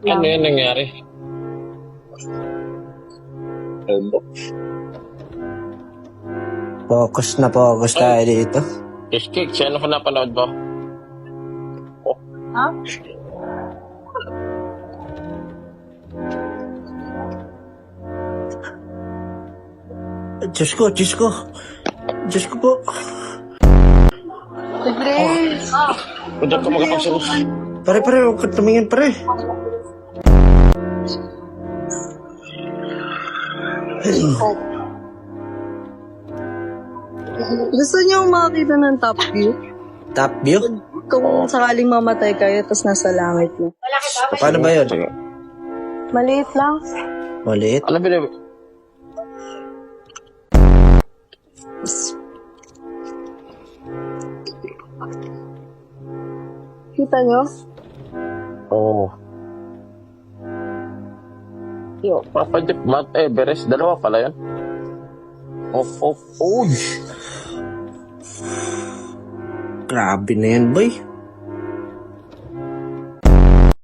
Ano lang. yan nangyari? Focus na focus tayo dito. Fish ano ko napanood mo? Ha? Diyos ko, Diyos ko. Diyos ko po. Grace! Kung ka makapagsalos. Pare, huwag ka tumingin, pare. Gusto niyo makakita ng top view? Top view? Kung sakaling mamatay kayo, tapos nasa langit na. Paano ba yun? Maliit lang. Maliit? Alam mo na, Kita niyo? oo. Yo, Papa Jeff, Mount Everest, dalawa pala yan. Uy! Grabe na yan, boy.